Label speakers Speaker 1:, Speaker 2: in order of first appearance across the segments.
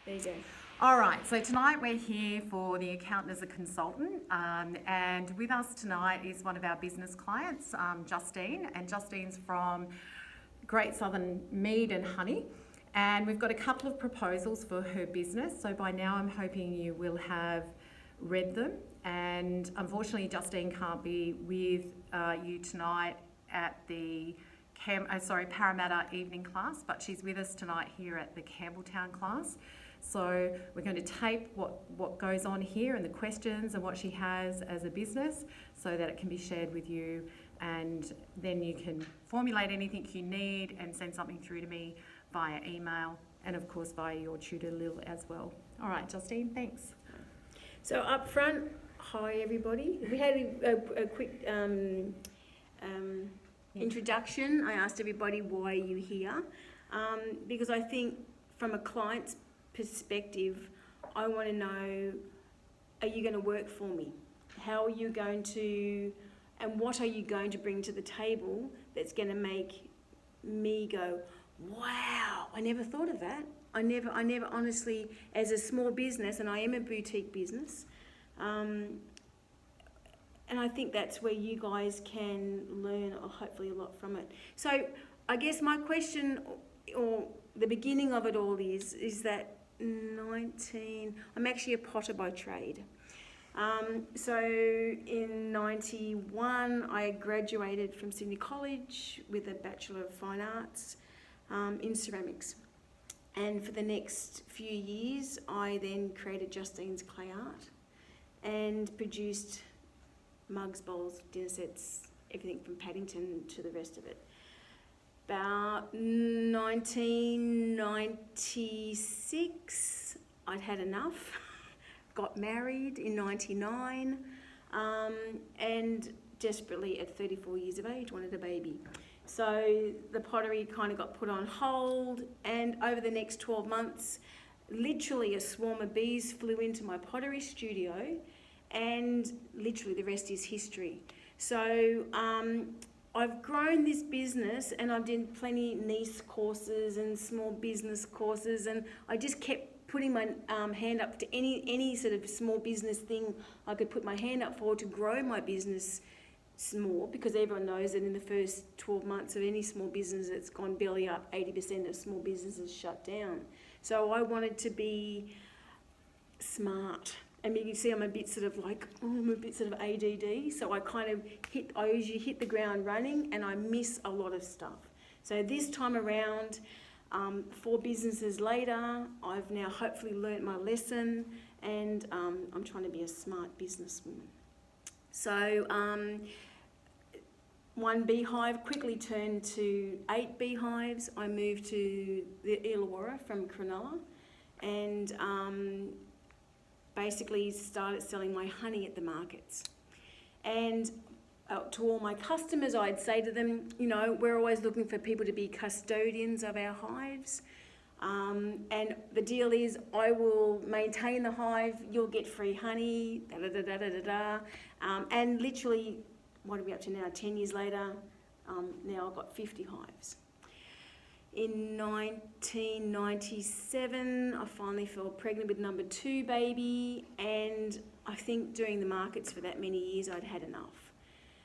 Speaker 1: There you go.
Speaker 2: All right, so tonight we're here for the accountant as a consultant, and with us tonight is one of our business clients, Justine, and Justine's from Great Southern Mead and Honey, and we've got a couple of proposals for her business. So by now I'm hoping you will have read them, and unfortunately Justine can't be with you tonight at the Parramatta evening class, but she's with us tonight here at the Campbelltown class. So we're going to tape what goes on here and the questions and what she has as a business so that it can be shared with you, and then you can formulate anything you need and send something through to me via email and of course via your tutor Lil as well. All right, Justine, thanks.
Speaker 1: So up front, hi everybody. We had a quick introduction. I asked everybody, why are you here? Because I think from a client's perspective, I want to know, are you going to work for me? How are you going to, and what are you going to bring to the table that's going to make me go, wow, I never thought of that. I never honestly, as a small business, and I am a boutique business, and I think that's where you guys can learn hopefully a lot from it. So I guess my question, or the beginning of it all is that I'm actually a potter by trade. So in 91, I graduated from Sydney College with a Bachelor of Fine Arts in ceramics. And for the next few years, I then created Justine's Clay Art and produced mugs, bowls, dinner sets, everything from Paddington to the rest of it. About 1996, I'd had enough, got married in 99, and desperately at 34 years of age wanted a baby. So the pottery kind of got put on hold, and over the next 12 months, literally a swarm of bees flew into my pottery studio, and literally the rest is history. So I've grown this business, and I've done plenty niche courses and small business courses, and I just kept putting my hand up to any sort of small business thing I could put my hand up for to grow my business small, because everyone knows that in the first 12 months of any small business, it's gone belly up. 80% of small businesses shut down. So I wanted to be smart. And you can see I'm a bit sort of ADD. So I kind of usually hit the ground running, and I miss a lot of stuff. So this time around, 4 businesses later, I've now hopefully learnt my lesson, and I'm trying to be a smart businesswoman. So 1 beehive quickly turned to 8 beehives. I moved to the Illawarra from Cronulla, and basically started selling my honey at the markets. And to all my customers, I'd say to them, you know, we're always looking for people to be custodians of our hives. And the deal is, I will maintain the hive, you'll get free honey, and literally, what are we up to now? 10 years later, now I've got 50 hives. In 1997, I finally fell pregnant with number 2 baby, and I think during the markets for that many years, I'd had enough.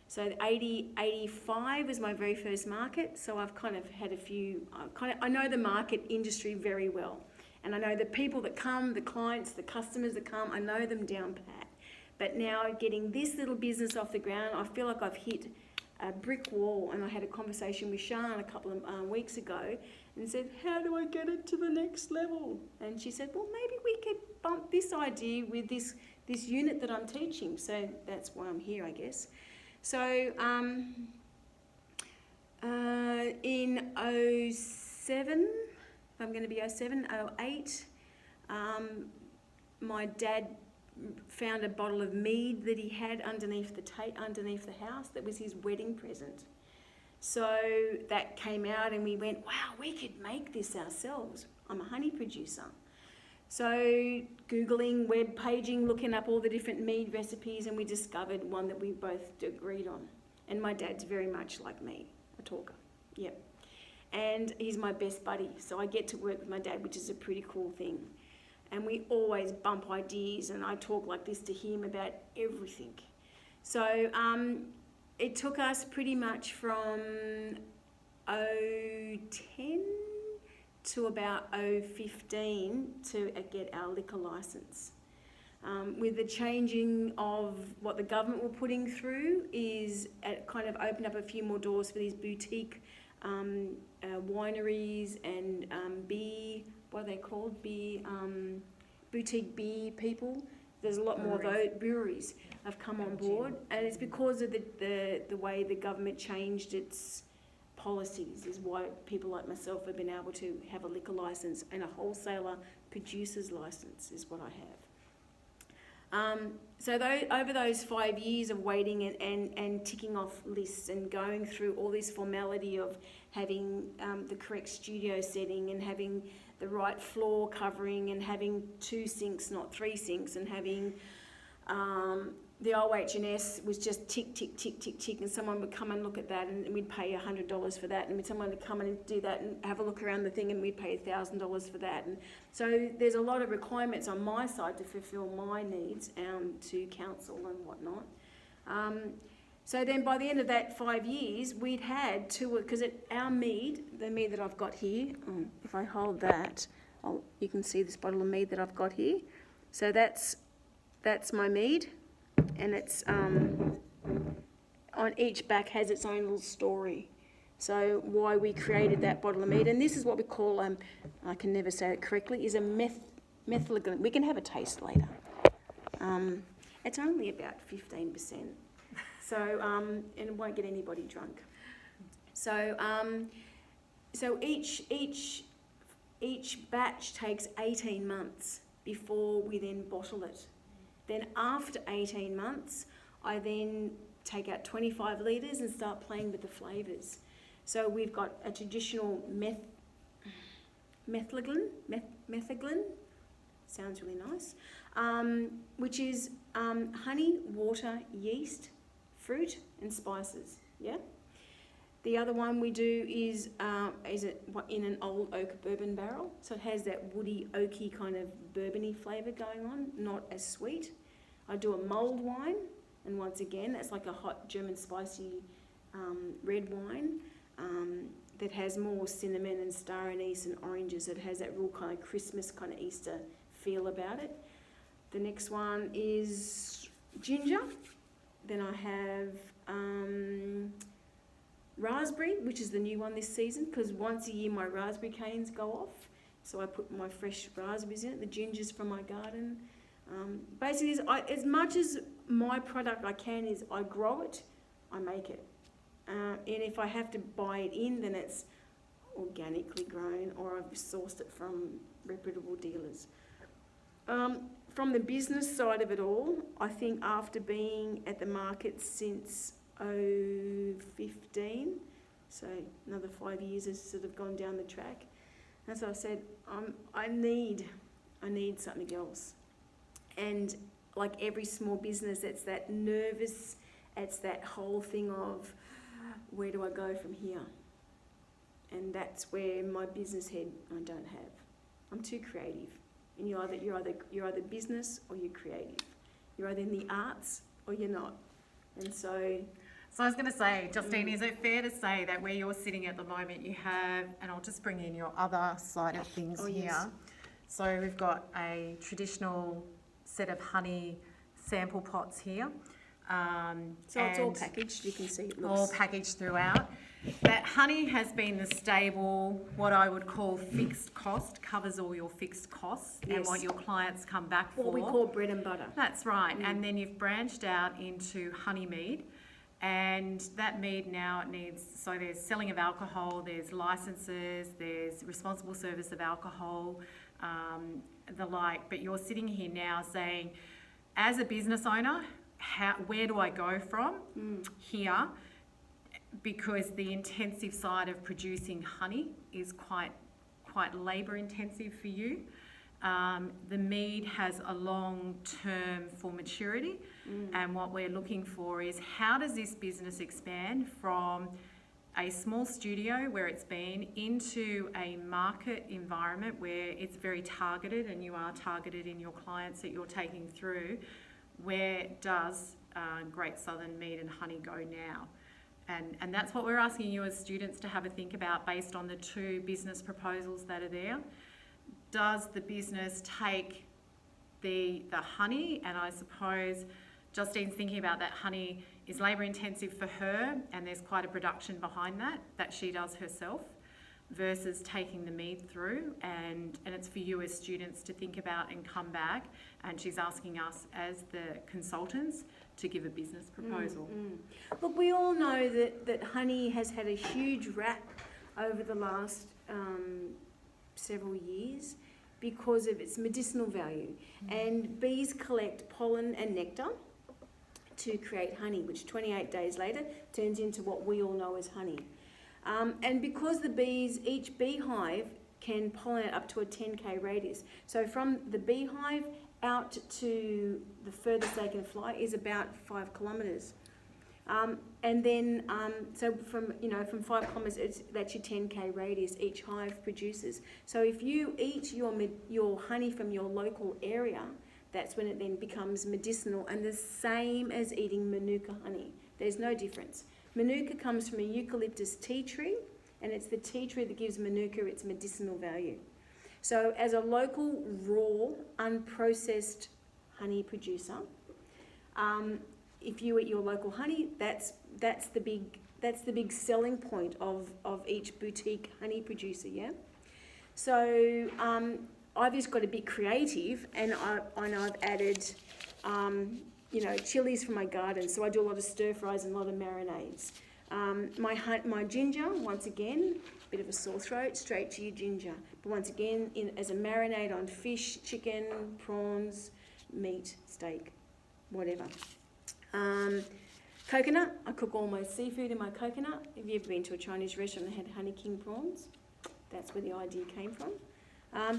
Speaker 1: So 85 was my very first market, so I've kind of had a few, I know the market industry very well, and I know the people that come, the clients, the customers that come, I know them down pat. But now getting this little business off the ground, I feel like I've hit a brick wall. And I had a conversation with Sian a couple of weeks ago and said, how do I get it to the next level? And she said, well, maybe we could bump this idea with this unit that I'm teaching. So that's why I'm here, I guess. So in 07, if I'm going to be 07, 08, my dad found a bottle of Mead that he had underneath the house. That was his wedding present. So that came out, and we went, wow, we could make this ourselves. I'm a honey producer. So Googling, web paging, looking up all the different Mead recipes, and we discovered one that we both agreed on. And my dad's very much like me, a talker. Yep. And he's my best buddy, so I get to work with my dad, which is a pretty cool thing. and we always bump ideas, and I talk like this to him about everything. So it took us pretty much from 010 to about 015 to get our liquor licence. With the changing of what the government were putting through is it kind of opened up a few more doors for these boutique wineries and boutique beer people. There's a lot more of those breweries have come on board, and it's because of the way the government changed its policies is why people like myself have been able to have a liquor licence, and a wholesaler producer's licence is what I have. So over those 5 years of waiting and ticking off lists and going through all this formality of having the correct studio setting and having the right floor covering and having 2 sinks, not 3 sinks, and having the OH&S was just tick, tick, tick, tick, tick, and someone would come and look at that and we'd pay $100 for that, and someone would come and do that and have a look around the thing and we'd pay $1,000 for that. And so there's a lot of requirements on my side to fulfil my needs to council and whatnot. So then by the end of that 5 years, we'd had 2, because our mead, the mead that I've got here, if I hold that, you can see this bottle of mead that I've got here. So that's my mead, and it's on each back has its own little story. So why we created that bottle of mead, and this is what we call, I can never say it correctly, is a methylglycine. We can have a taste later. It's only about 15%. So, and it won't get anybody drunk. So, so each batch takes 18 months before we then bottle it. Then after 18 months, I then take out 25 litres and start playing with the flavours. So we've got a traditional methylglycine, sounds really nice, which is honey, water, yeast, fruit and spices, yeah? The other one we do is in an old oak bourbon barrel. So it has that woody, oaky kind of bourbony flavour going on, not as sweet. I do a mulled wine, and once again, that's like a hot German spicy red wine that has more cinnamon and star anise and oranges. It has that real kind of Christmas kind of Easter feel about it. The next one is ginger. Then I have raspberry, which is the new one this season, because once a year my raspberry canes go off. So I put my fresh raspberries in it, the gingers from my garden. Basically, as much as my product I can is I grow it, I make it. And if I have to buy it in, then it's organically grown or I've sourced it from reputable dealers. From the business side of it all, I think after being at the market since 2015, so another 5 years has sort of gone down the track. As I said, I need something else. And like every small business, it's that nervous, it's that whole thing of where do I go from here? And that's where my business head I don't have. I'm too creative. And you're either business or you're creative. You're either in the arts or you're not. And so
Speaker 2: I was going to say, Justine, is it fair to say that where you're sitting at the moment you have, and I'll just bring in your other side of things here.
Speaker 1: Yes.
Speaker 2: So we've got a traditional set of honey sample pots here.
Speaker 1: So it's all packaged, you can see it looks...
Speaker 2: All packaged throughout. That honey has been the stable, what I would call fixed cost, covers all your fixed costs and what your clients come back for.
Speaker 1: What we call bread and butter.
Speaker 2: That's right. And then you've branched out into honey mead. And that mead now needs, so there's selling of alcohol, there's licenses, there's responsible service of alcohol, the like. But you're sitting here now saying, as a business owner, where do I go from here? Because the intensive side of producing honey is quite labour intensive for you. The mead has a long term for maturity, and what we're looking for is how does this business expand from a small studio where it's been into a market environment where it's very targeted and you are targeted in your clients that you're taking through. Where does Great Southern Mead and Honey go now? And that's what we're asking you as students to have a think about based on the 2 business proposals that are there. Does the business take the honey, and I suppose Justine's thinking about that honey is labour intensive for her and there's quite a production behind that she does herself, versus taking the mead through, and it's for you as students to think about and come back, and she's asking us as the consultants to give a business proposal.
Speaker 1: Look, we all know that honey has had a huge rap over the last several years because of its medicinal value. And bees collect pollen and nectar to create honey, which 28 days later turns into what we all know as honey. And because the bees, each beehive can pollinate up to a 10k radius. So from the beehive out to the furthest they can fly is about 5 kilometres. And then, so from 5 kilometres, that's your 10k radius each hive produces. So if you eat your honey from your local area, that's when it then becomes medicinal, and the same as eating Manuka honey. There's no difference. Manuka comes from a eucalyptus tea tree, and it's the tea tree that gives Manuka its medicinal value. So as a local, raw, unprocessed honey producer, if you eat your local honey, that's the big selling point of each boutique honey producer, yeah? So I've just got to be creative, and I've added chilies from my garden, so I do a lot of stir fries and a lot of marinades. My ginger, once again, bit of a sore throat, straight to your ginger. But once again, as a marinade on fish, chicken, prawns, meat, steak, whatever. Coconut, I cook all my seafood in my coconut. Have you ever been to a Chinese restaurant and had honey king prawns? That's where the idea came from.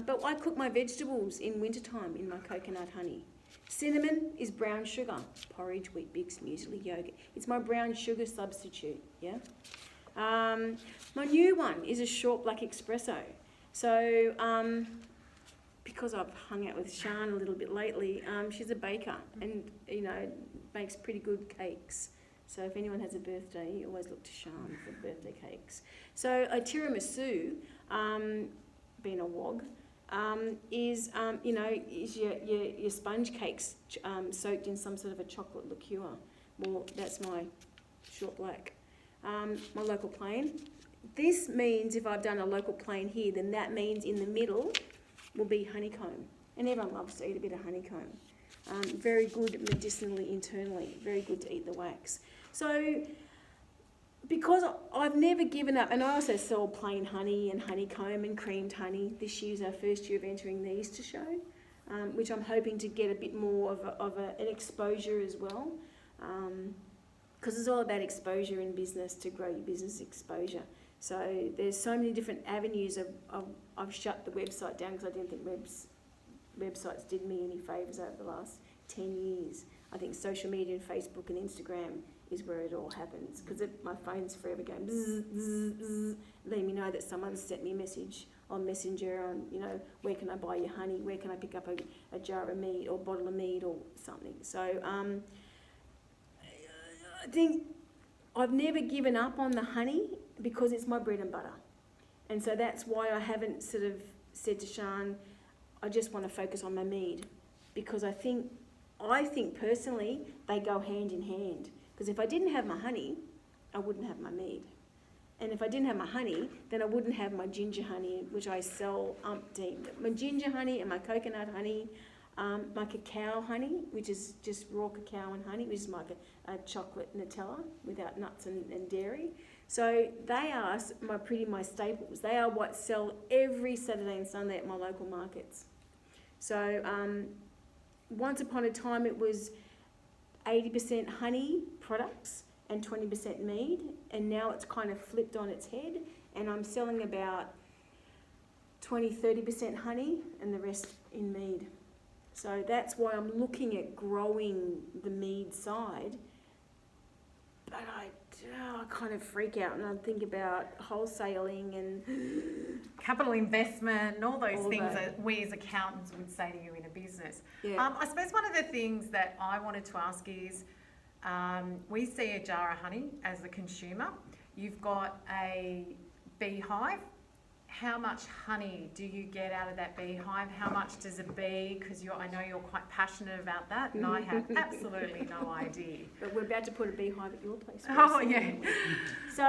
Speaker 1: But I cook my vegetables in wintertime in my coconut honey. Cinnamon is brown sugar, porridge, Wheat Bix, muesli, yogurt. It's my brown sugar substitute, yeah? My new one is a short black espresso. So, because I've hung out with Sian a little bit lately, she's a baker and, makes pretty good cakes. So if anyone has a birthday, you always look to Sian for birthday cakes. So a tiramisu, being a wog, is your sponge cakes soaked in some sort of a chocolate liqueur. Well, that's my short black. My local plain. This means if I've done a local plain here, then that means in the middle will be honeycomb. And everyone loves to eat a bit of honeycomb. Very good medicinally internally, very good to eat the wax. So because I've never given up, and I also sell plain honey and honeycomb and creamed honey. This year's our first year of entering these to show, which I'm hoping to get a bit more of an exposure as well. Because it's all about exposure in business to grow your business exposure. So there's so many different avenues I've shut the website down because I didn't think websites did me any favours over the last 10 years. I think social media and Facebook and Instagram is where it all happens, because my phone's forever going bzz, bzz, bzz, letting me know that someone's sent me a message on Messenger on, where can I buy your honey, where can I pick up a jar of mead or bottle of mead or something. So I think I've never given up on the honey because it's my bread and butter. And so that's why I haven't sort of said to Sian, I just want to focus on my mead, because I think personally they go hand in hand. Because if I didn't have my honey, I wouldn't have my mead. And if I didn't have my honey, then I wouldn't have my ginger honey, which I sell umpteen. My ginger honey and my coconut honey, my cacao honey, which is just raw cacao and honey, which is like a chocolate Nutella without nuts and dairy. So they are my staples. They are what sell every Saturday and Sunday at my local markets. So once upon a time it was 80% honey products and 20% mead, and now it's kind of flipped on its head, and I'm selling about 20-30% honey and the rest in mead. So that's why I'm looking at growing the mead side, but I kind of freak out and I think about wholesaling and
Speaker 2: Capital investment and all those
Speaker 1: All
Speaker 2: things
Speaker 1: that.
Speaker 2: that we as accountants would say to you in a business.
Speaker 1: yeah.
Speaker 2: I suppose one of the things that I wanted to ask is, we see a jar of honey as a consumer. You've got a beehive. How much honey do you get out of that beehive? How much does a bee, because I know you're quite passionate about that, and I have absolutely no idea.
Speaker 1: But we're about to put a beehive at your place.
Speaker 2: Oh,
Speaker 1: very soon.
Speaker 2: yeah.
Speaker 1: So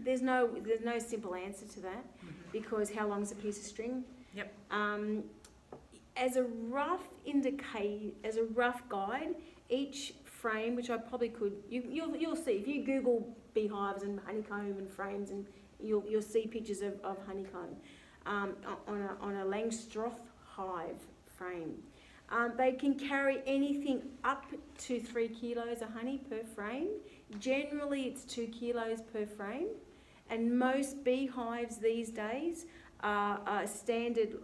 Speaker 1: there's no simple answer to that because how long's a piece of string?
Speaker 2: Yep.
Speaker 1: As a rough guide, each frame, which I probably could, you'll see if you Google beehives and honeycomb and frames, and you'll see pictures of honeycomb on a Langstroth hive frame. They can carry anything up to 3 kilos of honey per frame. Generally, it's 2 kilos per frame, and most beehives these days are standard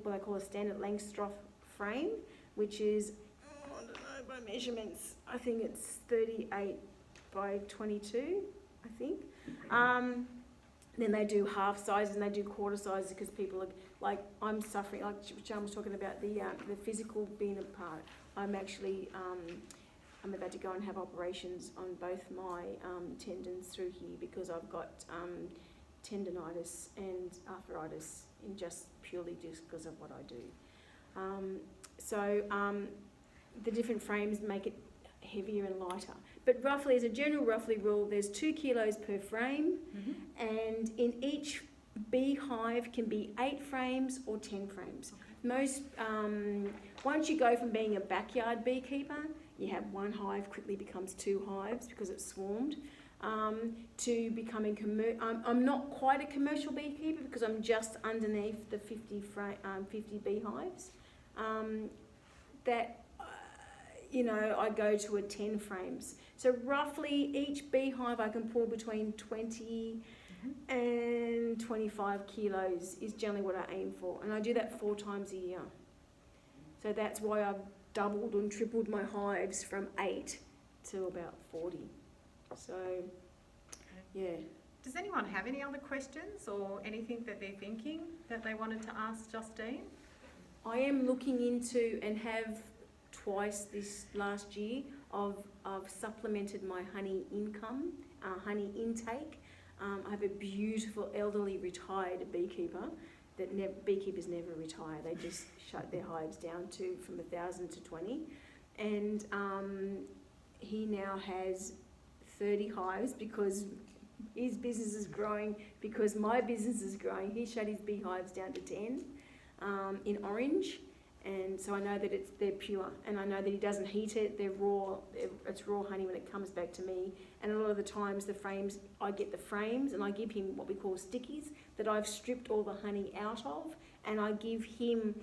Speaker 1: what I call a standard Langstroth frame, which is I don't know by measurements. I think it's 38 by 22. I think. Then they do half sizes and they do quarter sizes because people are like I'm suffering. Like John was talking about the physical being a part. I'm actually I'm about to go and have operations on both my tendons through here because I've got tendonitis and arthritis in just purely just because of what I do. The different frames make it heavier and lighter. But roughly, as a general rule, there's 2 kilos per frame, and in each beehive can be 8 frames or 10 frames.
Speaker 2: Okay.
Speaker 1: Most, once you go from being a backyard beekeeper, you have 1 hive, quickly becomes 2 hives because it's swarmed, to becoming I'm not quite a commercial beekeeper because I'm just underneath the 50 beehives. I go to a 10 frames. So roughly each beehive I can pull between 20 and 25 kilos is generally what I aim for. And I do that 4 times a year. So that's why I've doubled and tripled my hives from 8 to about 40. So, yeah.
Speaker 2: Does anyone have any other questions or anything that they're thinking that they wanted to ask Justine?
Speaker 1: I am looking into and have twice this last year I've supplemented my honey income, honey intake. I have a beautiful elderly retired beekeeper that beekeepers never retire. They just shut their hives down from 1,000 to 20, and he now has 30 hives because his business is growing. Because my business is growing, he shut his beehives down to 10 in orange. And so I know that they're pure, and I know that he doesn't heat it. They're raw. It's raw honey when it comes back to me. And a lot of the times, I get the frames, and I give him what we call stickies that I've stripped all the honey out of, and I give him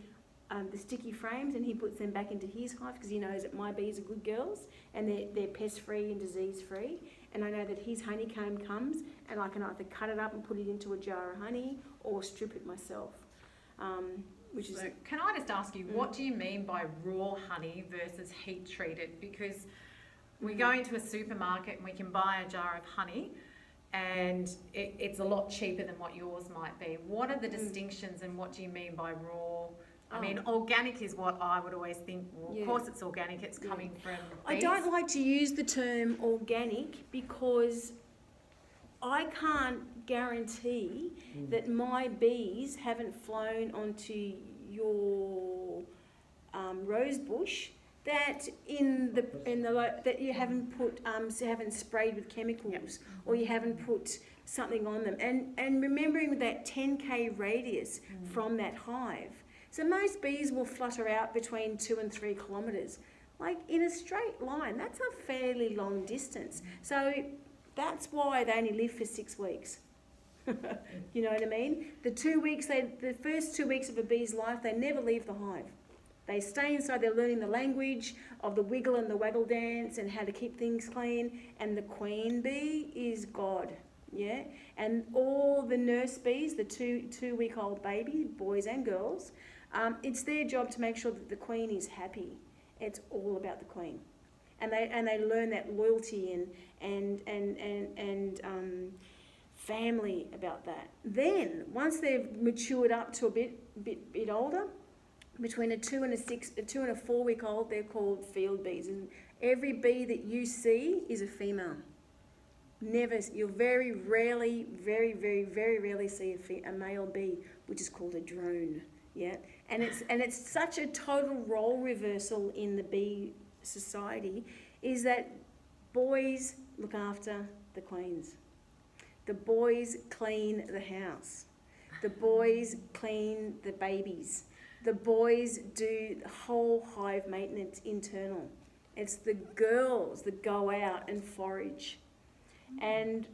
Speaker 1: the sticky frames, and he puts them back into his hive because he knows that my bees are good girls and they're pest free and disease free. And I know that his honeycomb comes, and I can either cut it up and put it into a jar of honey or strip it myself.
Speaker 2: Can I just ask you, what do you mean by raw honey versus heat treated? Because we go into a supermarket and we can buy a jar of honey and it's a lot cheaper than what yours might be. What are the distinctions and what do you mean by raw? I mean, organic is what I would always think. Well, of course it's organic, it's coming from bees.
Speaker 1: I don't like to use the term organic because I can't guarantee that my bees haven't flown onto your rose bush that that you haven't haven't sprayed with chemicals, or you haven't put something on them. And remembering that 10k radius from that hive. So most bees will flutter out between 2 and 3 kilometres, like in a straight line. That's a fairly long distance. So that's why they only live for 6 weeks. You know what I mean? The first 2 weeks of a bee's life, they never leave the hive. They stay inside. They're learning the language of the wiggle and the waggle dance and how to keep things clean. And the queen bee is God, yeah. And all the nurse bees, the 2-week-old baby, boys and girls, it's their job to make sure that the queen is happy. It's all about the queen. and they learn that loyalty and family about that. Then once they've matured up to a bit older, between a 2 and a 4 week old, they're called field bees, and every bee that you see is a female. You'll very rarely see a male bee, which is called a drone. Yeah, and it's such a total role reversal in the bee society, is that boys look after the queens, the boys clean the house, the boys clean the babies, the boys do the whole hive maintenance internal. It's the girls that go out and forage. And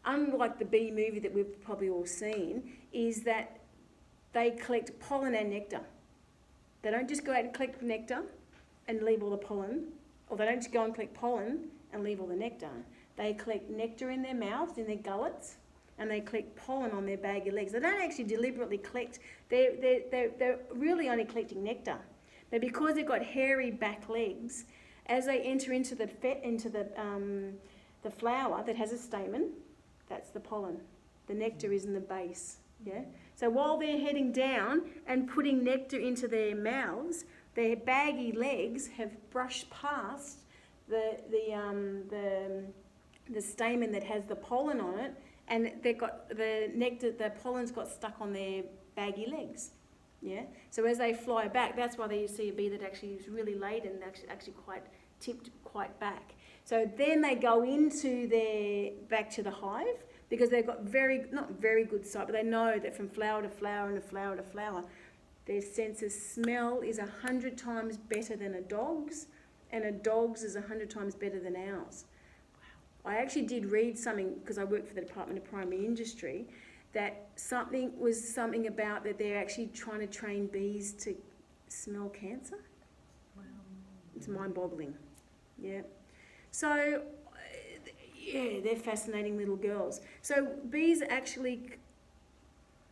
Speaker 1: unlike the bee movie that we've probably all seen, is that they collect pollen and nectar. They don't just go out and collect nectar and leave all the pollen, or they don't just go and collect pollen and leave all the nectar. They collect nectar in their mouths, in their gullets, and they collect pollen on their baggy legs. They don't actually deliberately collect. They're really only collecting nectar. But because they've got hairy back legs, as they enter into the flower that has a stamen, that's the pollen. The nectar is in the base. Yeah. So while they're heading down and putting nectar into their mouths, their baggy legs have brushed past the stamen that has the pollen on it, and they've got the nectar. The pollen's got stuck on their baggy legs. Yeah. So as they fly back, that's why you see a bee that actually is really laden, actually quite tipped quite back. So then they go back to the hive, because they've got not very good sight, but they know that from flower to flower and flower to flower, their sense of smell is 100 times better than a dog's, and a dog's is 100 times better than ours. Wow. I actually did read something, because I work for the Department of Primary Industry, that something about that they're actually trying to train bees to smell cancer. Wow. It's mind-boggling. Yeah. So, yeah, they're fascinating little girls. So bees actually,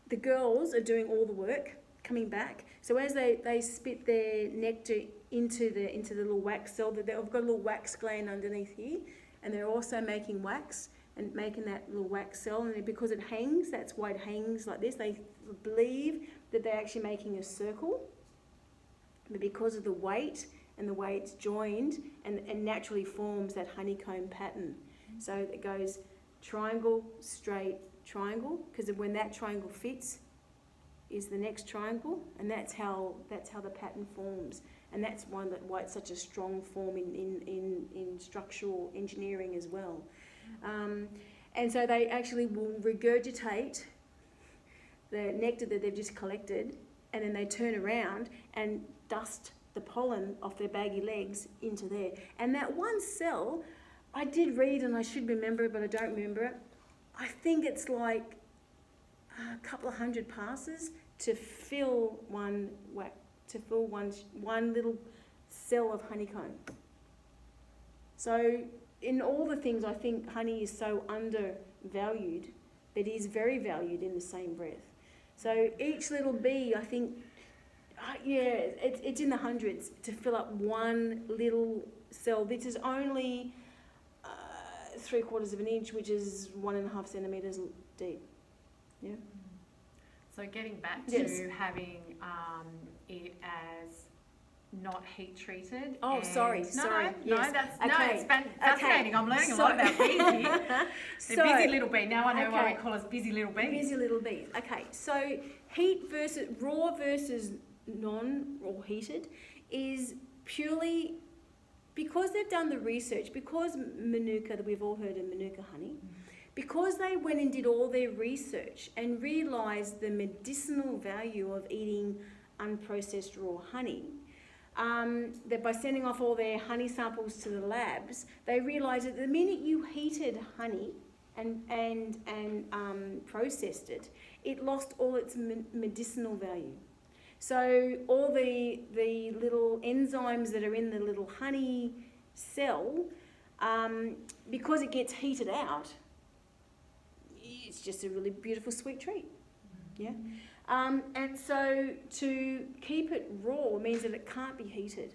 Speaker 1: the girls are doing all the work, coming back. So as they spit their nectar into the little wax cell, they've got a little wax gland underneath here, and they're also making wax and making that little wax cell, and because it hangs, that's why it hangs like this. They believe that they're actually making a circle, but because of the weight and the way it's joined and naturally forms that honeycomb pattern. So it goes triangle, straight, triangle, because when that triangle fits is the next triangle, and that's how the pattern forms. And that's why it's such a strong form in structural engineering as well. And so they actually will regurgitate the nectar that they've just collected, and then they turn around and dust the pollen off their baggy legs into there. And that one cell, I did read, and I should remember it, but I don't remember it. I think it's like a couple of hundred passes to fill one little cell of honeycomb. So in all the things, I think honey is so undervalued, but is very valued in the same breath. So each little bee, I think, it's in the hundreds to fill up one little cell. This is only 3/4 of an inch, which is 1.5 centimetres deep. Yeah.
Speaker 2: So getting back
Speaker 1: Yes.
Speaker 2: to having it as not heat treated.
Speaker 1: Oh, sorry.
Speaker 2: Yes.
Speaker 1: Okay.
Speaker 2: It's fascinating. I'm learning a lot about bees here. They're busy little bee. Now I know why we call us busy little bees.
Speaker 1: Busy little bees. Okay, so raw versus non-raw heated is purely because they've done the research, because Manuka, that we've all heard of Manuka honey, because they went and did all their research and realised the medicinal value of eating unprocessed raw honey, that by sending off all their honey samples to the labs, they realised that the minute you heated honey and processed it, it lost all its medicinal value. So all the little enzymes that are in the little honey cell, because it gets heated out, it's just a really beautiful sweet treat. Yeah. And so to keep it raw means that it can't be heated.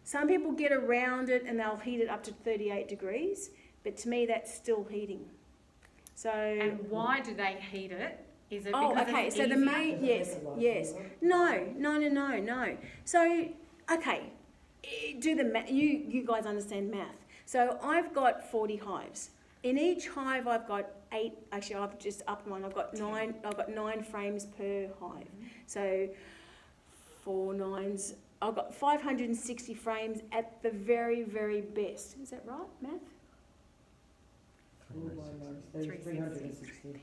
Speaker 1: Some people get around it and they'll heat it up to 38 degrees, but to me that's still heating. So.
Speaker 2: And why do they heat it? Is it
Speaker 1: Oh,
Speaker 2: because
Speaker 1: okay.
Speaker 2: it's
Speaker 1: So the
Speaker 2: easier?
Speaker 1: main, yes. No. So, okay, do the math. You guys understand math. So I've got 40 hives. In each hive, I've got 8. Actually, I've just upped one. I've got 9. I've got 9 frames per hive. So 4 9s. I've got 560 frames at the very, very best. Is that right, math?
Speaker 2: 360.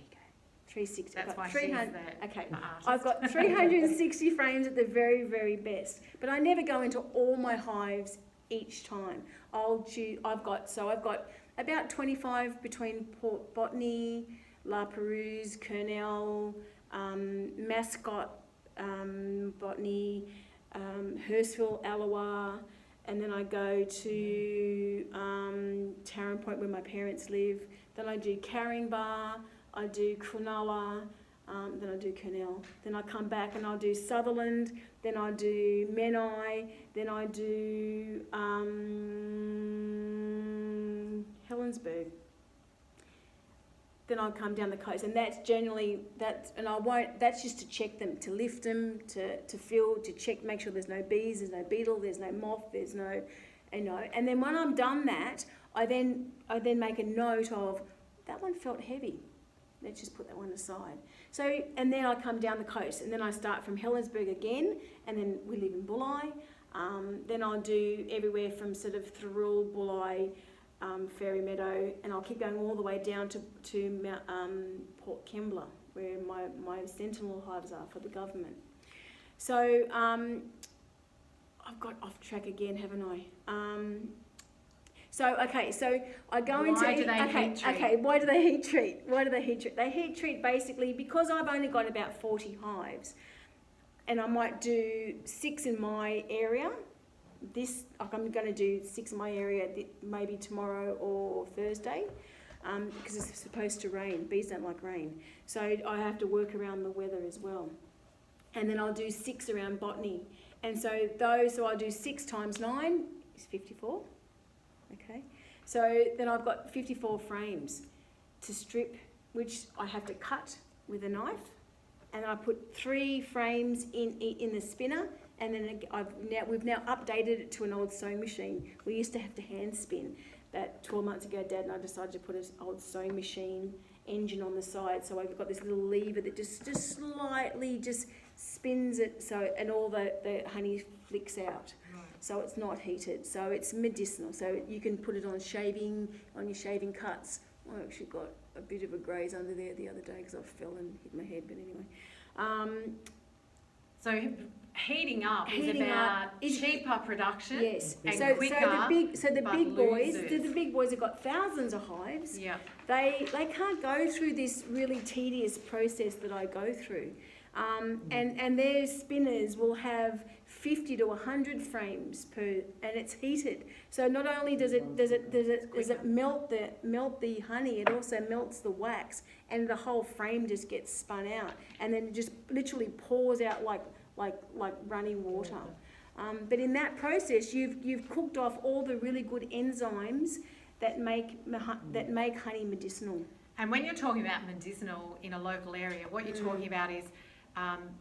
Speaker 1: 360.
Speaker 2: That's why she's
Speaker 1: 300.
Speaker 2: the
Speaker 1: Okay.
Speaker 2: artist.
Speaker 1: I've got 360 frames at the very, very best, but I never go into all my hives each time. I've got about 25 between Port Botany, La Perouse, Kernel, Mascot, Botany, Hurstville, Allawa, and then I go to Tarrant Point where my parents live. Then I do Caringbah, I do Cronulla, then I do Kernel. Then I come back and I'll do Sutherland, then I do Menai, then I do Helensburgh. Then I'll come down the coast, and that's generally that's just to check them, to lift them, to feel, to check, make sure there's no bees, there's no beetle, there's no moth, there's no, and then when I'm done that, I then make a note of that one felt heavy. Let's just put that one aside. So, and then I come down the coast, and then I start from Helensburgh again, and then we live in Bulli. Then I'll do everywhere from sort of Thirroul, Bulli, Fairy Meadow, and I'll keep going all the way down to Mount, Port Kembla, where my sentinel hives are for the government. So I've got off track again, haven't I? So I go into
Speaker 2: Why do they heat treat?
Speaker 1: Okay, why do they heat treat? They heat treat basically because I've only got about 40 hives, and I might do 6 in my area. I'm going to do 6 in my area maybe tomorrow or Thursday, because it's supposed to rain. Bees don't like rain, so I have to work around the weather as well. And then I'll do 6 around Botany, and so I'll do 6 times 9 is 54. Okay, so then I've got 54 frames to strip, which I have to cut with a knife, and I put 3 frames in the spinner, and then we've now updated it to an old sewing machine. We used to have to hand spin. About 12 months ago, Dad and I decided to put an old sewing machine engine on the side, so I've got this little lever that just slightly just spins it, so and all the honey flicks out. So it's not heated, so it's medicinal. So you can put it on your shaving cuts. I actually got a bit of a graze under there the other day because I fell and hit my head, but anyway.
Speaker 2: So heating up is about cheaper production,
Speaker 1: yes,
Speaker 2: and quicker.
Speaker 1: The big boys have got thousands of hives.
Speaker 2: Yeah.
Speaker 1: They can't go through this really tedious process that I go through. And their spinners will have 50 to 100 frames per, and it's heated. So not only does it melt the honey, it also melts the wax, and the whole frame just gets spun out, and then it just literally pours out like running water. But in that process, you've cooked off all the really good enzymes that make honey medicinal.
Speaker 2: And when you're talking about medicinal in a local area, what you're talking about is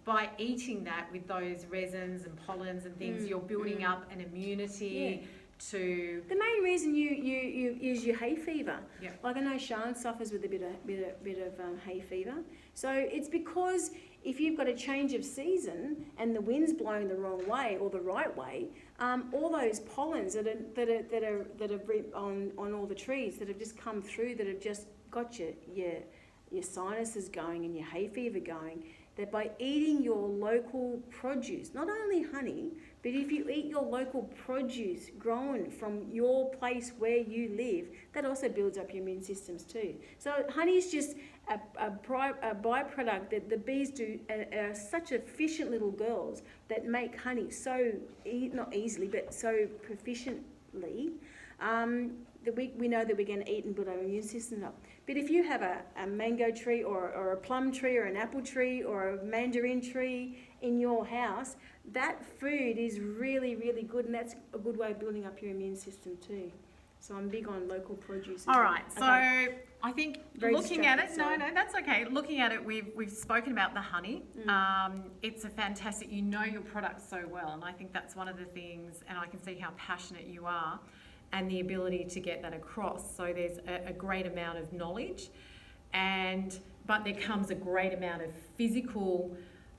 Speaker 2: by eating that with those resins and pollens and things, you're building up an immunity to.
Speaker 1: The main reason you is your hay fever.
Speaker 2: Yeah.
Speaker 1: Like I know Sian suffers with a bit of hay fever. So it's because if you've got a change of season and the wind's blowing the wrong way or the right way, all those pollens that are on all the trees that have just come through, that have just got your sinuses going and your hay fever going, that by eating your local produce, not only honey, but if you eat your local produce grown from your place where you live, that also builds up your immune systems too. So honey is just a byproduct that the bees do, are such efficient little girls that make honey so, not easily, but so proficiently, we know that we're going to eat and build our immune system up. But if you have a mango tree or a plum tree or an apple tree or a mandarin tree in your house, that food is really, really good, and that's a good way of building up your immune system too. So I'm big on local produce.
Speaker 2: All right, so
Speaker 1: okay.
Speaker 2: I think
Speaker 1: Very
Speaker 2: looking at it,
Speaker 1: distracted,
Speaker 2: no, that's okay. Looking at it, we've spoken about the honey. It's a fantastic, you know your product so well, and I think that's one of the things, and I can see how passionate you are and the ability to get that across. So there's a great amount of knowledge, but there comes a great amount of physical,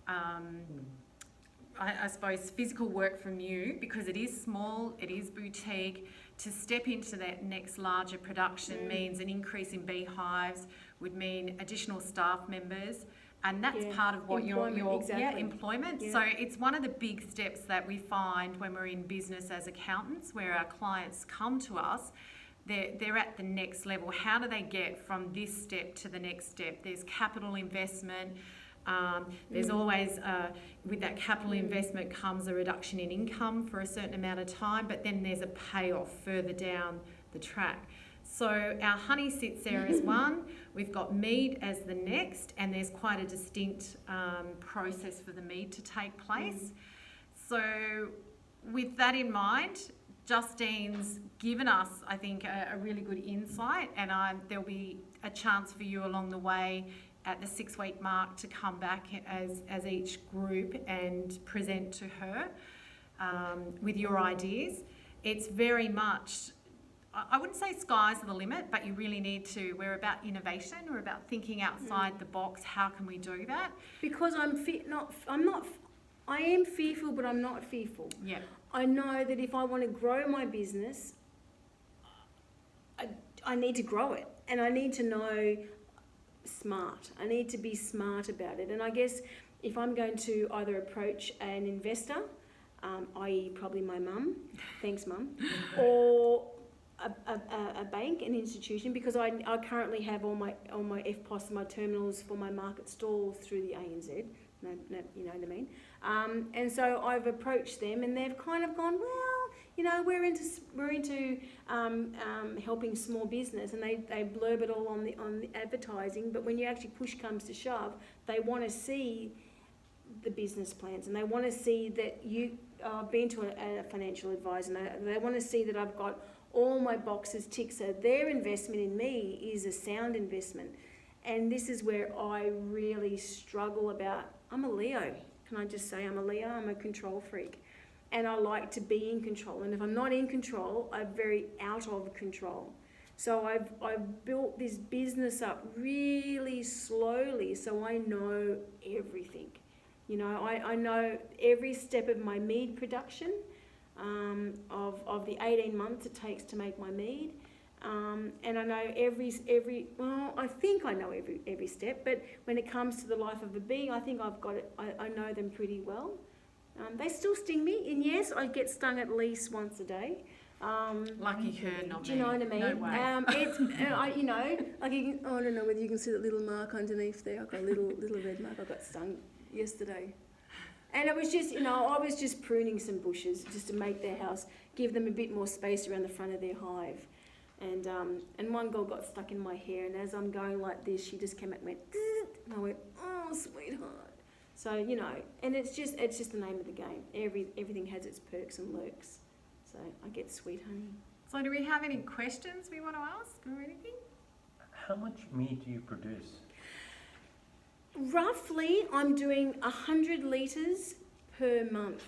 Speaker 2: I suppose, physical work from you, because it is small, it is boutique. To step into that next larger production means an increase in beehives, would mean additional staff members, and that's part of what your
Speaker 1: exactly.
Speaker 2: employment.
Speaker 1: Yeah.
Speaker 2: So it's one of the big steps that we find when we're in business as accountants, where our clients come to us. They're at the next level. How do they get from this step to the next step? There's capital investment. There's always, with that capital investment comes a reduction in income for a certain amount of time, but then there's a payoff further down the track. So our honey sits there as one. We've got mead as the next, and there's quite a distinct process for the mead to take place. So with that in mind, Justine's given us, I think, a really good insight, and there'll be a chance for you along the way at the 6-week mark to come back as each group and present to her with your ideas. It's very much, I wouldn't say sky's the limit, but you really need to, we're about innovation, we're about thinking outside the box. How can we do that?
Speaker 1: Because I am fearful, but I'm not fearful.
Speaker 2: Yeah.
Speaker 1: I know that if I want to grow my business, I need to grow it, and I need to know smart. I need to be smart about it. And I guess if I'm going to either approach an investor, i.e. probably my mum, thanks mum, or a bank, an institution, because I currently have all my FPOS and my terminals for my market stalls through the ANZ. No, you know what I mean? And so I've approached them, and they've kind of gone, well, you know, we're into helping small business, and they blurb it all on the advertising. But when you actually push comes to shove, they want to see the business plans, and they want to see that I've been to a financial advisor, and they want to see that I've got all my boxes ticked. So their investment in me is a sound investment, and this is where I really struggle about. I'm a Leo. Can I just say I'm a Leo? I'm a control freak. And I like to be in control. And if I'm not in control, I'm very out of control. So I've built this business up really slowly, so I know everything. You know, I know every step of my mead production, of the 18 months it takes to make my mead. And I know I think I know every step, but when it comes to the life of a bee, I think I've got it, I know them pretty well. They still sting me, and yes, I get stung at least once a day.
Speaker 2: Lucky her, not me.
Speaker 1: Do you know what I mean?
Speaker 2: No way.
Speaker 1: You know, like I don't know whether you can see that little mark underneath there. I've got a little red mark. I got stung yesterday. And it was just, I was just pruning some bushes just to make their house, give them a bit more space around the front of their hive. And one girl got stuck in my hair, and as I'm going like this, she just came out and went, and I went, oh, sweetheart. So, and it's just the name of the game. Everything has its perks and lurks. So I get sweet honey.
Speaker 2: So do we have any questions we want to ask or anything?
Speaker 3: How much meat do you produce?
Speaker 1: Roughly, I'm doing 100 litres per month.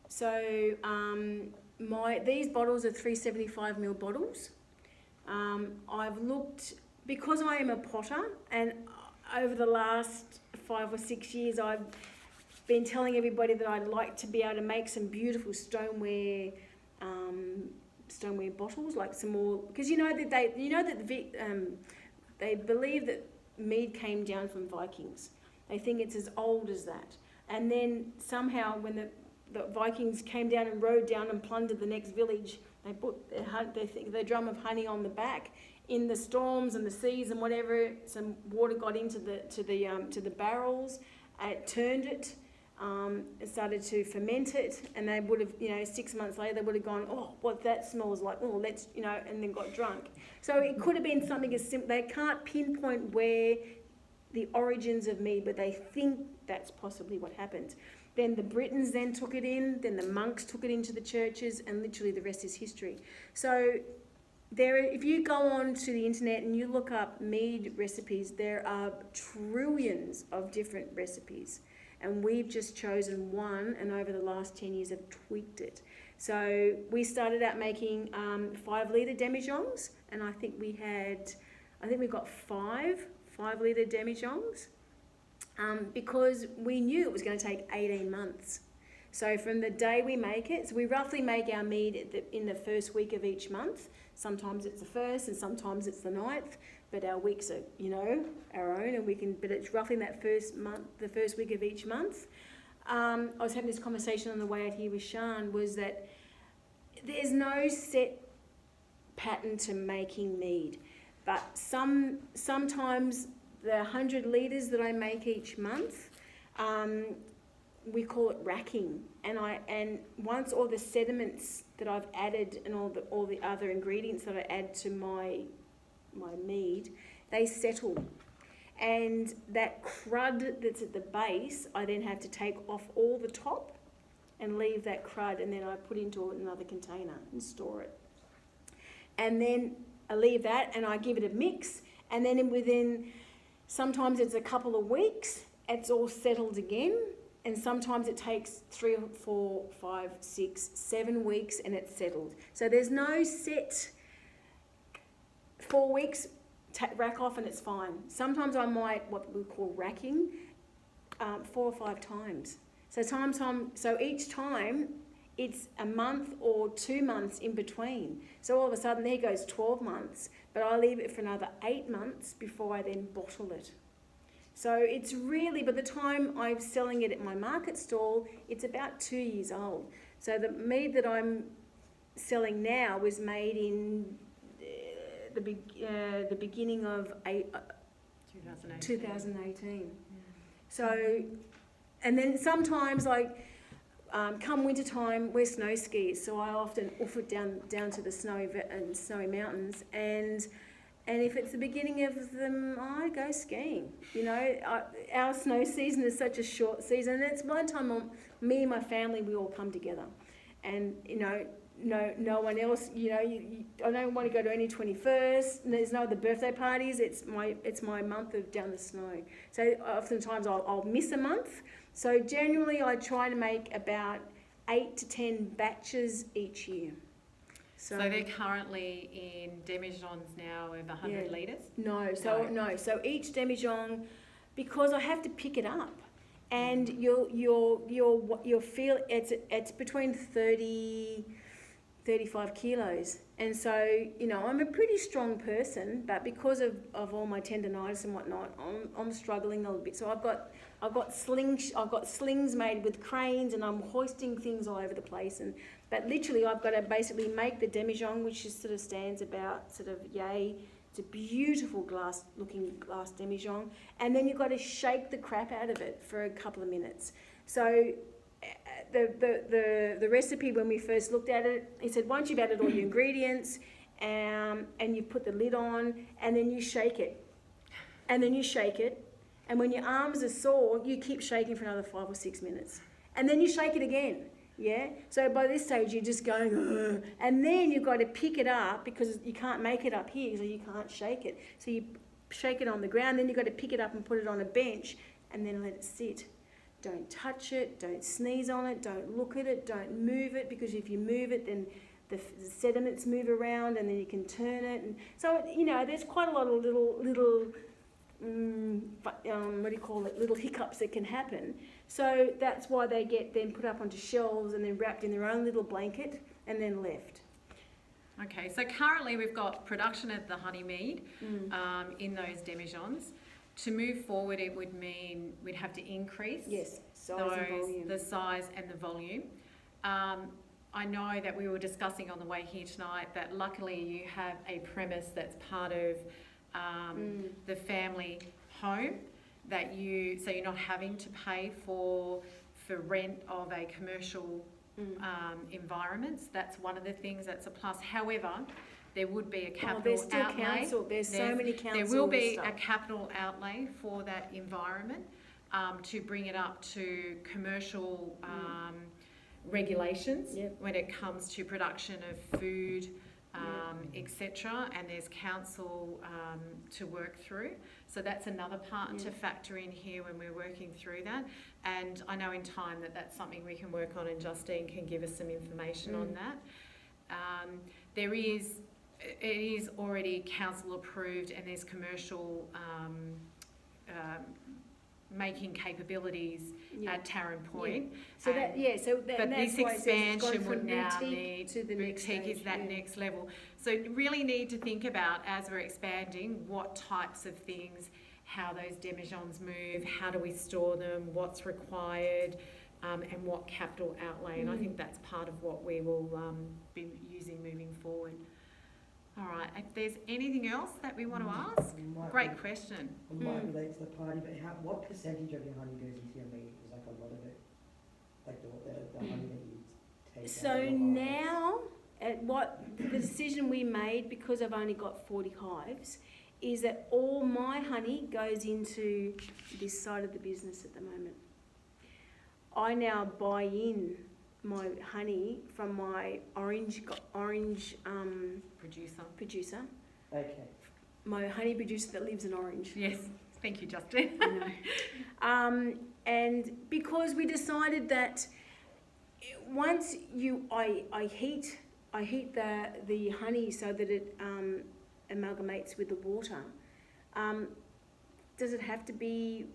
Speaker 1: So these bottles are 375ml bottles. I've looked, because I am a potter, and over the last 5 or 6 years I've been telling everybody that I'd like to be able to make some beautiful stoneware bottles, like some more, because they believe that mead came down from Vikings. They think it's as old as that. And then somehow when the Vikings came down and rode down and plundered the next village, they put their drum of honey on the back. In the storms and the seas and whatever, some water got into the barrels. It turned it. started to ferment it, and they would have, 6 months later, they would have gone, oh, what that smells like, oh, let's, and then got drunk. So it could have been something as simple. They can't pinpoint where the origins of mead, but they think that's possibly what happened. Then the Britons then took it in, then the monks took it into the churches, and literally the rest is history. So if you go on to the internet and you look up mead recipes, there are trillions of different recipes. And we've just chosen one, and over the last 10 years have tweaked it. So we started out making 5-litre demijohns, and I think we've got 5-litre demijohns. Because we knew it was going to take 18 months. So from the day we make it, so we roughly make our mead in the first week of each month. Sometimes it's the first and sometimes it's the 9th, but our weeks are, our own, and but it's roughly in that first month, the first week of each month. I was having this conversation on the way out here with Sian, was that there's no set pattern to making mead, but sometimes the 100 litres that I make each month, we call it racking. And once all the sediments that I've added and all the other ingredients that I add to my mead, they settle. And that crud that's at the base, I then have to take off all the top and leave that crud, and then I put into another container and store it. And then I leave that and I give it a mix, and then within, sometimes it's a couple of weeks, it's all settled again, and sometimes it takes 3 or 4, 5, 6, 7 weeks and it's settled. So there's no set 4 weeks, rack off and it's fine. Sometimes I might, what we call racking, 4 or 5 times. So each time it's a month or 2 months in between. So all of a sudden there goes 12 months, but I leave it for another 8 months before I then bottle it. So it's really, by the time I'm selling it at my market stall, it's about 2 years old. So the mead that I'm selling now was made in the beginning of 2018. So, and then sometimes come winter time, we're snow skiers, so I often oof it down to the snowy mountains, and if it's the beginning of them, I go skiing. Our snow season is such a short season, and it's one time me and my family, we all come together, and no one else. I don't want to go to any 21st. There's no other birthday parties. It's my month of down the snow. So oftentimes I'll miss a month. So generally I try to make about 8 to 10 batches each year. So
Speaker 2: they're currently in demijohns now of 100 litres?
Speaker 1: No. So each demijohn, because I have to pick it up, and you'll feel it's between 35 kilos. And so, I'm a pretty strong person, but because of all my tendinitis and whatnot, I'm struggling a little bit. So I've got slings made with cranes, and I'm hoisting things all over the place. But literally, I've got to basically make the demijohn, which stands about yay. It's a beautiful looking glass demijohn, and then you've got to shake the crap out of it for a couple of minutes. So the recipe, when we first looked at it, it said once you've added all your ingredients and you put the lid on, and then you shake it, and when your arms are sore, you keep shaking for another 5 or 6 minutes, and then you shake it again. Yeah, so by this stage you're just going, ugh. And then you've got to pick it up, because you can't make it up here, so you can't shake it. So you shake it on the ground, then you've got to pick it up and put it on a bench, and then let it sit. Don't touch it, don't sneeze on it, don't look at it, don't move it, because if you move it, then the sediments move around, and then you can turn it. And so, there's quite a lot of little little hiccups that can happen. So that's why they get then put up onto shelves and then wrapped in their own little blanket and then left.
Speaker 2: Okay, so currently we've got production of the honey mead in those demijohns. To move forward, it would mean we'd have to increase the size and the volume. I know that we were discussing on the way here tonight that luckily you have a premise that's part of the family home, so you're not having to pay for for rent of a commercial environments. That's one of the things that's a plus. However, there would be a capital
Speaker 1: there's still
Speaker 2: outlay.
Speaker 1: council. There's so many council.
Speaker 2: There will be
Speaker 1: stuff.
Speaker 2: a capital outlay for that environment to bring it up to commercial regulations when it comes to production of food, etc. And there's council to work through. So that's another part to factor in here when we're working through that. And I know in time that that's something we can work on, and Justine can give us some information on that. It is already council approved, and there's commercial making capabilities at Tarrant Point.
Speaker 1: So but
Speaker 2: this expansion would now need
Speaker 1: to the next
Speaker 2: boutique is that next level. So you really need to think about, as we're expanding, what types of things, how those demijohns move, how do we store them, what's required, and what capital outlay. And I think that's part of what we will be using moving forward. All right, if there's anything else that we want to ask, great question.
Speaker 4: It might relate to the party, but what percentage of your honey goes into your meat? Is like a lot of it, like the honey that you take.
Speaker 1: So now, the decision we made, because I've only got 40 hives, is that all my honey goes into this side of the business at the moment. I now buy in my honey from my orange producer.
Speaker 4: Okay.
Speaker 1: My honey producer that lives in Orange.
Speaker 2: Yes, thank you, Justin.
Speaker 1: I know. And because we decided that once I heat the honey so that it amalgamates with the water. Does it have to be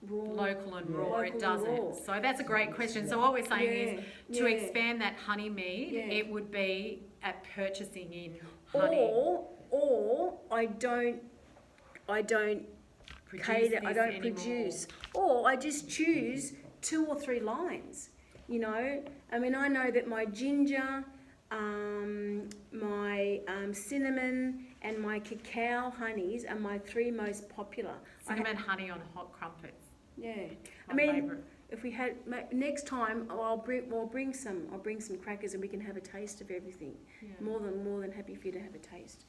Speaker 1: raw?
Speaker 2: Local and raw, it
Speaker 1: Local
Speaker 2: doesn't.
Speaker 1: and raw.
Speaker 2: So that's a great question. So what we're saying is to expand that honey mead, it would be at purchasing in honey.
Speaker 1: Or I don't cater, I don't produce. Or I just choose 2 or 3 lines. You know, I mean, I know that my ginger, my cinnamon and my cacao honeys are my 3 most popular.
Speaker 2: Cinnamon honey on hot crumpets.
Speaker 1: Yeah,
Speaker 2: My
Speaker 1: I mean,
Speaker 2: favourite.
Speaker 1: if we had next time, I'll bring some crackers and we can have a taste of everything.
Speaker 2: Yeah.
Speaker 1: More than happy for you to have a taste.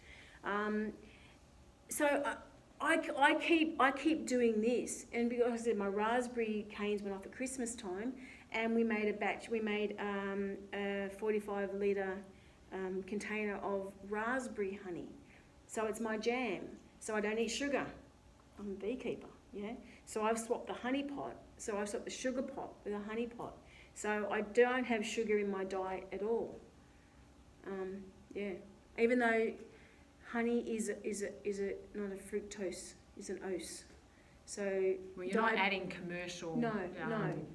Speaker 1: So I keep doing this, and because I said my raspberry canes went off at Christmas time, and we made a batch. We made a 45 litre container of raspberry honey. So it's my jam. So I don't eat sugar. I'm a beekeeper, yeah. So I've swapped the honey pot. So I've swapped the sugar pot with a honey pot. So I don't have sugar in my diet at all. Yeah, even though honey is not a fructose, is an ose. So
Speaker 2: well, you're not adding commercial.
Speaker 1: No.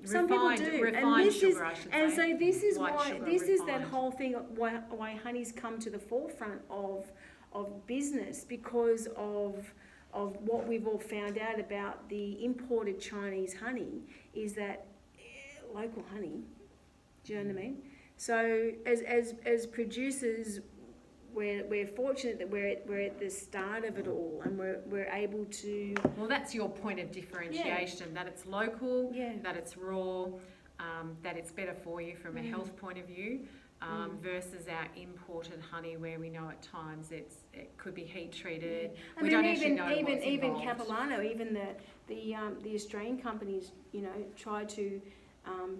Speaker 2: Some
Speaker 1: Some people do,
Speaker 2: refined sugar, I should say.
Speaker 1: And so this is
Speaker 2: White
Speaker 1: why
Speaker 2: sugar,
Speaker 1: this is that
Speaker 2: refined.
Speaker 1: whole thing why honey's come to the forefront of business, because of what we've all found out about the imported Chinese honey is that local honey. Do you know what I mean? So as producers, we're fortunate that we're at the start of it all, and we're able to.
Speaker 2: Well, that's your point of differentiation. That it's local, that it's raw, that it's better for you from a health point of view, versus our imported honey, where we know at times it could be heat treated.
Speaker 1: I
Speaker 2: We
Speaker 1: mean,
Speaker 2: don't actually know what's
Speaker 1: even
Speaker 2: involved.
Speaker 1: Capilano, even the Australian companies, try to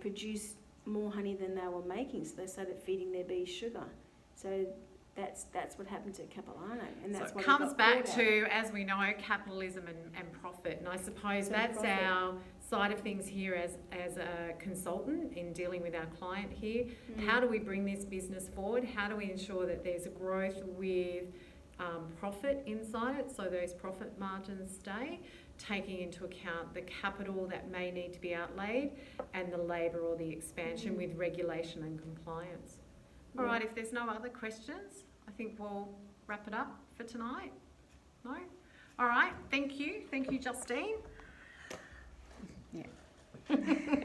Speaker 1: produce more honey than they were making, so they started feeding their bees sugar. So that's what happened to Capilano, and that's
Speaker 2: so
Speaker 1: what
Speaker 2: it comes back to, as we know, capitalism and profit. And I suppose that's our side of things here as a consultant in dealing with our client here. How do we bring this business forward? How do we ensure that there's a growth with profit inside it, so those profit margins stay, taking into account the capital that may need to be outlaid and the labour or the expansion with regulation and compliance. All right, if there's no other questions, I think we'll wrap it up for tonight. No? All right, thank you. Thank you, Justine. Yeah.